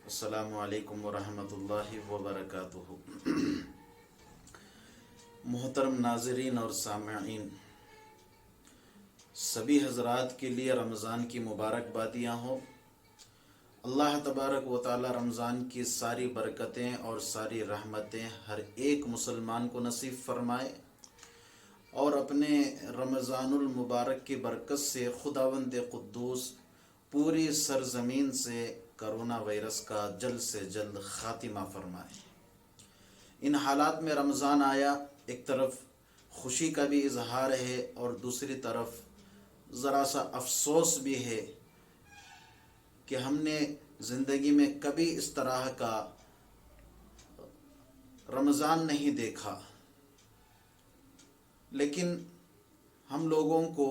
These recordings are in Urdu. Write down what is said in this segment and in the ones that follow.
السلام علیکم ورحمۃ اللہ وبرکاتہ۔ محترم ناظرین اور سامعین، سبھی حضرات کے لیے رمضان کی مبارکبادیاں ہوں۔ اللہ تبارک و تعالی رمضان کی ساری برکتیں اور ساری رحمتیں ہر ایک مسلمان کو نصیب فرمائے، اور اپنے رمضان المبارک کی برکت سے خداوند قدوس پوری سرزمین سے کرونا وائرس کا جلد سے جلد خاتمہ فرمائے۔ ان حالات میں رمضان آیا، ایک طرف خوشی کا بھی اظہار ہے اور دوسری طرف ذرا سا افسوس بھی ہے کہ ہم نے زندگی میں کبھی اس طرح کا رمضان نہیں دیکھا۔ لیکن ہم لوگوں کو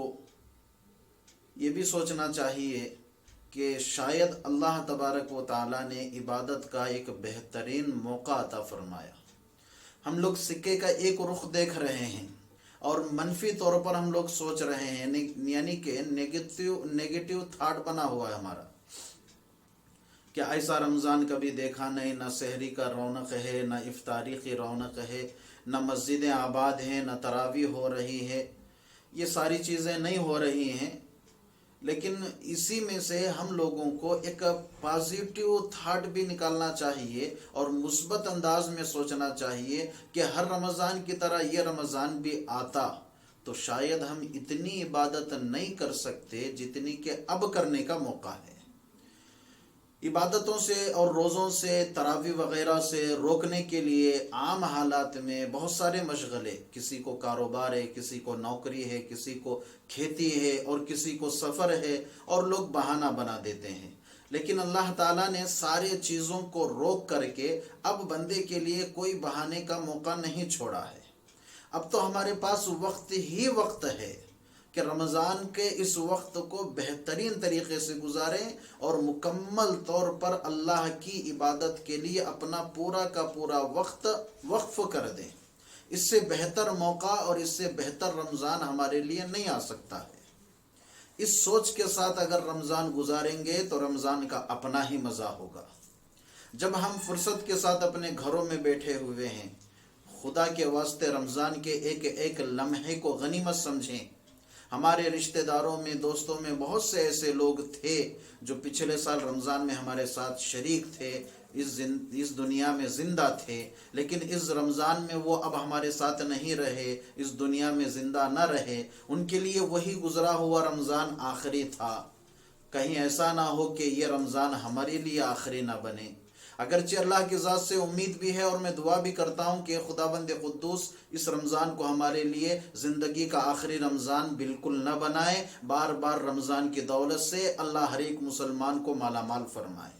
یہ بھی سوچنا چاہیے کہ شاید اللہ تبارک و تعالیٰ نے عبادت کا ایک بہترین موقع عطا فرمایا۔ ہم لوگ سکے کا ایک رخ دیکھ رہے ہیں اور منفی طور پر ہم لوگ سوچ رہے ہیں، یعنی کہ نیگیٹو تھاٹ بنا ہوا ہے ہمارا کہ ایسا رمضان کبھی دیکھا نہیں، نہ سحری کا رونق ہے، نہ افطاری کی رونق ہے، نہ مسجدیں آباد ہیں، نہ تراویح ہو رہی ہے۔ یہ ساری چیزیں نہیں ہو رہی ہیں، لیکن اسی میں سے ہم لوگوں کو ایک پازیٹیو تھاٹ بھی نکالنا چاہیے اور مثبت انداز میں سوچنا چاہیے کہ ہر رمضان کی طرح یہ رمضان بھی آتا تو شاید ہم اتنی عبادت نہیں کر سکتے جتنی کہ اب کرنے کا موقع ہے۔ عبادتوں سے اور روزوں سے، تراویح وغیرہ سے روکنے کے لیے عام حالات میں بہت سارے مشغلے، کسی کو کاروبار ہے، کسی کو نوکری ہے، کسی کو کھیتی ہے اور کسی کو سفر ہے، اور لوگ بہانہ بنا دیتے ہیں۔ لیکن اللہ تعالیٰ نے سارے چیزوں کو روک کر کے اب بندے کے لیے کوئی بہانے کا موقع نہیں چھوڑا ہے۔ اب تو ہمارے پاس وقت ہی وقت ہے کہ رمضان کے اس وقت کو بہترین طریقے سے گزاریں اور مکمل طور پر اللہ کی عبادت کے لیے اپنا پورا کا پورا وقت وقف کر دیں۔ اس سے بہتر موقع اور اس سے بہتر رمضان ہمارے لیے نہیں آ سکتا ہے۔ اس سوچ کے ساتھ اگر رمضان گزاریں گے تو رمضان کا اپنا ہی مزہ ہوگا۔ جب ہم فرصت کے ساتھ اپنے گھروں میں بیٹھے ہوئے ہیں، خدا کے واسطے رمضان کے ایک ایک لمحے کو غنیمت سمجھیں۔ ہمارے رشتہ داروں میں، دوستوں میں بہت سے ایسے لوگ تھے جو پچھلے سال رمضان میں ہمارے ساتھ شریک تھے، اس دنیا میں زندہ تھے، لیکن اس رمضان میں وہ اب ہمارے ساتھ نہیں رہے، اس دنیا میں زندہ نہ رہے۔ ان کے لیے وہی گزرا ہوا رمضان آخری تھا۔ کہیں ایسا نہ ہو کہ یہ رمضان ہمارے لیے آخری نہ بنے۔ اگرچہ اللہ کی ذات سے امید بھی ہے اور میں دعا بھی کرتا ہوں کہ خداوند قدوس اس رمضان کو ہمارے لیے زندگی کا آخری رمضان بالکل نہ بنائے، بار بار رمضان کی دولت سے اللہ ہر ایک مسلمان کو مالا مال فرمائے۔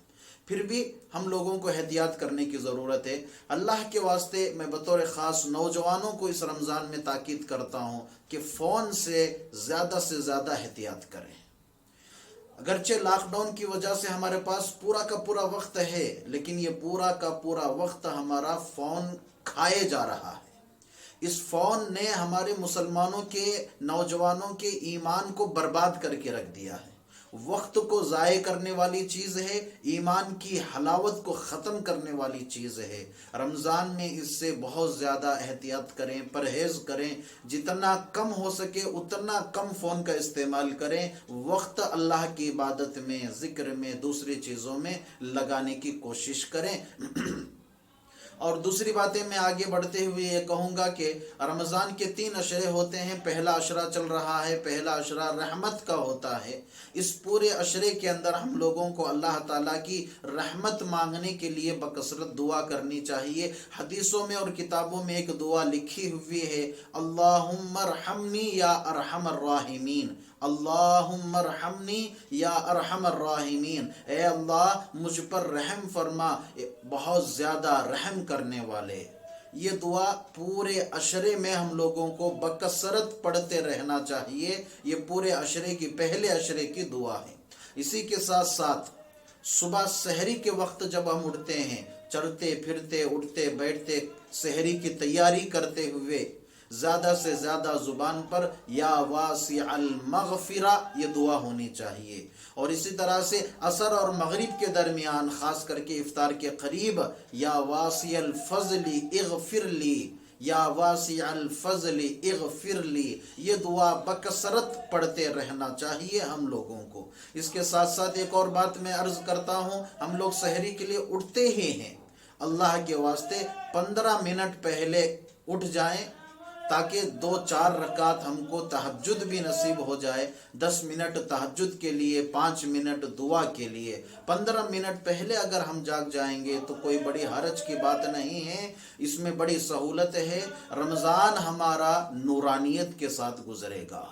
پھر بھی ہم لوگوں کو احتیاط کرنے کی ضرورت ہے۔ اللہ کے واسطے میں بطور خاص نوجوانوں کو اس رمضان میں تاکید کرتا ہوں کہ فون سے زیادہ احتیاط کریں۔ اگرچہ لاک ڈاؤن کی وجہ سے ہمارے پاس پورا کا پورا وقت ہے، لیکن یہ پورا کا پورا وقت ہمارا فون کھائے جا رہا ہے۔ اس فون نے ہمارے مسلمانوں کے، نوجوانوں کے ایمان کو برباد کر کے رکھ دیا ہے۔ وقت کو ضائع کرنے والی چیز ہے، ایمان کی حلاوت کو ختم کرنے والی چیز ہے۔ رمضان میں اس سے بہت زیادہ احتیاط کریں، پرہیز کریں، جتنا کم ہو سکے اتنا کم فون کا استعمال کریں، وقت اللہ کی عبادت میں، ذکر میں، دوسری چیزوں میں لگانے کی کوشش کریں۔ اور دوسری باتیں میں آگے بڑھتے ہوئے یہ کہوں گا کہ رمضان کے 3 عشرے ہوتے ہیں۔ پہلا عشرہ چل رہا ہے، پہلا عشرہ رحمت کا ہوتا ہے۔ اس پورے عشرے کے اندر ہم لوگوں کو اللہ تعالیٰ کی رحمت مانگنے کے لیے بکثرت دعا کرنی چاہیے۔ حدیثوں میں اور کتابوں میں ایک دعا لکھی ہوئی ہے، اللہم ارحمنی یا ارحم الراحمین، اللہم ارحمنی یا ارحم الراحمین، اے اللہ مجھ پر رحم فرما، بہت زیادہ رحم کرنے والے۔ یہ دعا پورے عشرے میں ہم لوگوں کو بکثرت پڑھتے رہنا چاہیے۔ یہ پورے عشرے کی، پہلے عشرے کی دعا ہے۔ اسی کے ساتھ ساتھ صبح سحری کے وقت جب ہم اٹھتے ہیں، چلتے پھرتے، اٹھتے بیٹھتے، سحری کی تیاری کرتے ہوئے زیادہ سے زیادہ زبان پر یا واسع المغفرہ یہ دعا ہونی چاہیے۔ اور اسی طرح سے عصر اور مغرب کے درمیان خاص کر کے افطار کے قریب یا واسع الفضل اغفر لی، یا واسع الفضل اغفر لی، یہ دعا بکثرت پڑھتے رہنا چاہیے ہم لوگوں کو۔ اس کے ساتھ ساتھ ایک اور بات میں عرض کرتا ہوں، ہم لوگ سحری کے لیے اٹھتے ہی ہیں، اللہ کے واسطے 15 منٹ پہلے اٹھ جائیں تاکہ 2-4 رکعت ہم کو تہجد بھی نصیب ہو جائے، 10 منٹ تہجد کے لیے، 5 منٹ دعا کے لیے، 15 منٹ پہلے اگر ہم جاگ جائیں گے تو کوئی بڑی حرج کی بات نہیں ہے، اس میں بڑی سہولت ہے۔ رمضان ہمارا نورانیت کے ساتھ گزرے گا۔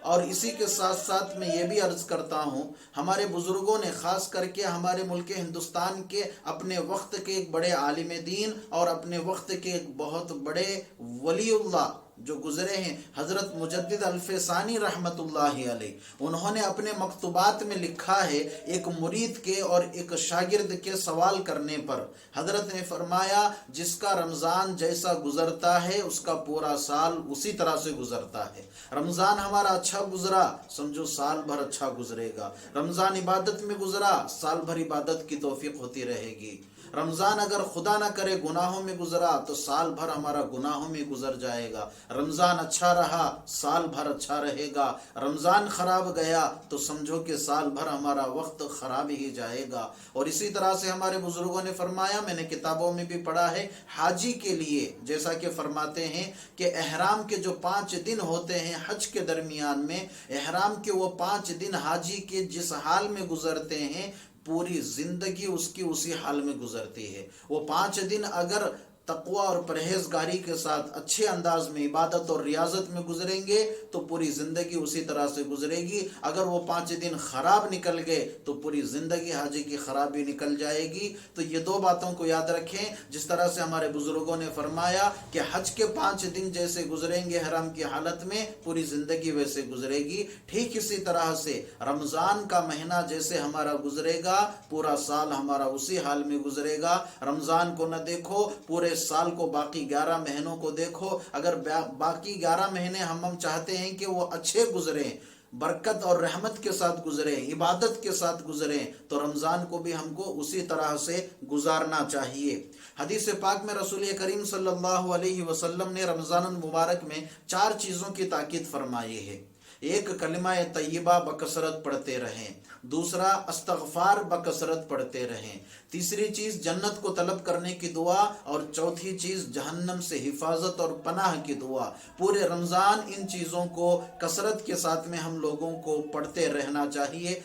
اور اسی کے ساتھ ساتھ میں یہ بھی عرض کرتا ہوں، ہمارے بزرگوں نے خاص کر کے ہمارے ملک ہندوستان کے اپنے وقت کے ایک بڑے عالم دین اور اپنے وقت کے ایک بہت بڑے ولی اللہ جو گزرے ہیں، حضرت مجدد الفسانی رحمت اللہ علیہ، انہوں نے اپنے مکتوبات میں لکھا ہے، ایک مرید کے اور ایک شاگرد کے سوال کرنے پر حضرت نے فرمایا، جس کا رمضان جیسا گزرتا ہے اس کا پورا سال اسی طرح سے گزرتا ہے۔ رمضان ہمارا اچھا گزرا، سمجھو سال بھر اچھا گزرے گا۔ رمضان عبادت میں گزرا، سال بھر عبادت کی توفیق ہوتی رہے گی۔ رمضان اگر خدا نہ کرے گناہوں میں گزرا تو سال بھر ہمارا گناہوں میں گزر جائے گا۔ رمضان اچھا رہا، سال بھر اچھا رہے گا۔ رمضان خراب گیا تو سمجھو کہ سال بھر ہمارا وقت خراب ہی جائے گا۔ اور اسی طرح سے ہمارے بزرگوں نے فرمایا، میں نے کتابوں میں بھی پڑھا ہے، حاجی کے لیے جیسا کہ فرماتے ہیں کہ احرام کے جو 5 دن ہوتے ہیں حج کے درمیان میں، احرام کے وہ 5 دن حاجی کے جس حال میں گزرتے ہیں پوری زندگی اس کی اسی حال میں گزرتی ہے۔ وہ 5 دن اگر تقوی اور پرہیزگاری کے ساتھ اچھے انداز میں عبادت اور ریاضت میں گزریں گے تو پوری زندگی اسی طرح سے گزرے گی۔ اگر وہ 5 دن خراب نکل گئے تو پوری زندگی حاجی کی خرابی نکل جائے گی۔ تو یہ 2 باتوں کو یاد رکھیں، جس طرح سے ہمارے بزرگوں نے فرمایا کہ حج کے 5 دن جیسے گزریں گے حرام کی حالت میں، پوری زندگی ویسے گزرے گی۔ ٹھیک اسی طرح سے رمضان کا مہینہ جیسے ہمارا گزرے گا، پورا سال ہمارا اسی حال میں گزرے گا۔ رمضان کو نہ دیکھو، پورے سال کو، باقی 11 مہینوں کو دیکھو۔ اگر باقی 11 مہینے ہم چاہتے ہیں کہ وہ اچھے گزریں، برکت اور رحمت کے ساتھ گزریں، عبادت کے ساتھ گزریں، تو رمضان کو بھی ہم کو اسی طرح سے گزارنا چاہیے۔ حدیث پاک میں رسول کریم صلی اللہ علیہ وسلم نے رمضان المبارک میں 4 چیزوں کی تاکید فرمائی ہے۔ ایک، کلمہ طیبہ بکثرت پڑھتے رہیں۔ دوسرا، استغفار بکثرت پڑھتے رہیں۔ تیسری چیز، جنت کو طلب کرنے کی دعا۔ اور چوتھی چیز، جہنم سے حفاظت اور پناہ کی دعا۔ پورے رمضان ان چیزوں کو کثرت کے ساتھ میں ہم لوگوں کو پڑھتے رہنا چاہیے۔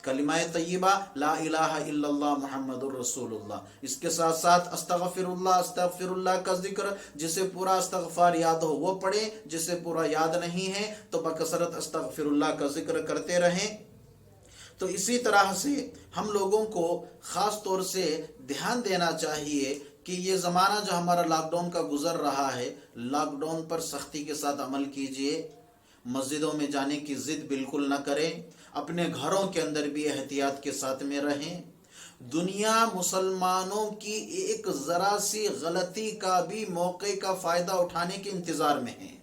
کلمہ طیبہ لا الہ الا اللہ محمد الرسول اللہ، اس کے ساتھ ساتھ استغفر اللہ کا ذکر، جسے پورا استغفار یاد ہو وہ پڑھیں، جسے پورا یاد نہیں ہے تو بکثرت استغفر اللہ کا ذکر کرتے رہیں۔ تو اسی طرح سے ہم لوگوں کو خاص طور سے دھیان دینا چاہیے کہ یہ زمانہ جو ہمارا لاک ڈاؤن کا گزر رہا ہے، لاک ڈاؤن پر سختی کے ساتھ عمل کیجیے۔ مسجدوں میں جانے کی ضد بالکل نہ کریں، اپنے گھروں کے اندر بھی احتیاط کے ساتھ میں رہیں۔ دنیا مسلمانوں کی ایک ذرا سی غلطی کا بھی موقع کا فائدہ اٹھانے کے انتظار میں ہے،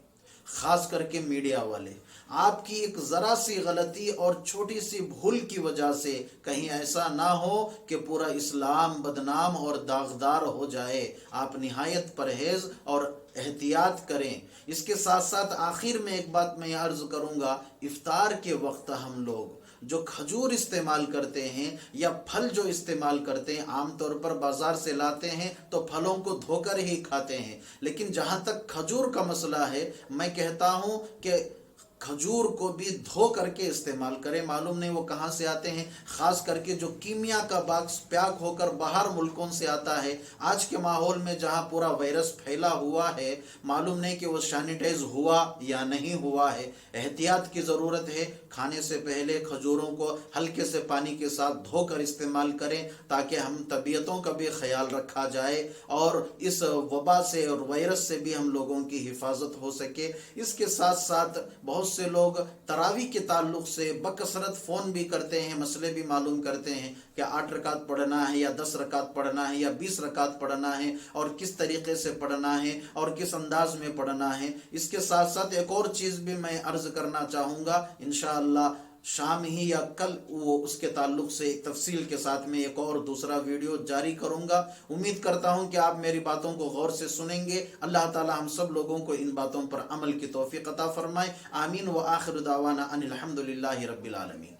خاص کر کے میڈیا والے۔ آپ کی ایک ذرا سی غلطی اور چھوٹی سی بھول کی وجہ سے کہیں ایسا نہ ہو کہ پورا اسلام بدنام اور داغدار ہو جائے۔ آپ نہایت پرہیز اور احتیاط کریں۔ اس کے ساتھ ساتھ آخر میں ایک بات میں عرض کروں گا، افطار کے وقت ہم لوگ جو کھجور استعمال کرتے ہیں یا پھل جو استعمال کرتے ہیں، عام طور پر بازار سے لاتے ہیں تو پھلوں کو دھو کر ہی کھاتے ہیں، لیکن جہاں تک کھجور کا مسئلہ ہے، میں کہتا ہوں کہ کھجور کو بھی دھو کر کے استعمال کریں۔ معلوم نہیں وہ کہاں سے آتے ہیں، خاص کر کے جو کیمیا کا باکس پیک ہو کر باہر ملکوں سے آتا ہے۔ آج کے ماحول میں جہاں پورا وائرس پھیلا ہوا ہے، معلوم نہیں کہ وہ سینیٹائز ہوا یا نہیں ہوا ہے۔ احتیاط کی ضرورت ہے۔ کھانے سے پہلے کھجوروں کو ہلکے سے پانی کے ساتھ دھو کر استعمال کریں تاکہ ہم طبیعتوں کا بھی خیال رکھا جائے اور اس وبا سے اور وائرس سے بھی ہم لوگوں کی حفاظت ہو سکے۔ اس کے ساتھ ساتھ بہت سے لوگ تراویح کے تعلق سے بکثرت فون بھی کرتے ہیں، مسئلے بھی معلوم کرتے ہیں کہ 8 رکعت پڑھنا ہے یا 10 رکعت پڑھنا ہے یا 20 رکعت پڑھنا ہے اور کس طریقے سے پڑھنا ہے اور کس انداز میں پڑھنا ہے۔ اس کے ساتھ ساتھ ایک اور چیز بھی میں عرض کرنا چاہوں گا، انشاءاللہ شام ہی یا کل وہ اس کے تعلق سے تفصیل کے ساتھ میں ایک اور دوسرا ویڈیو جاری کروں گا۔ امید کرتا ہوں کہ آپ میری باتوں کو غور سے سنیں گے۔ اللہ تعالی ہم سب لوگوں کو ان باتوں پر عمل کی توفیق عطا فرمائے۔ آمین۔ وآخر دعوانا ان الحمدللہ رب العالمین۔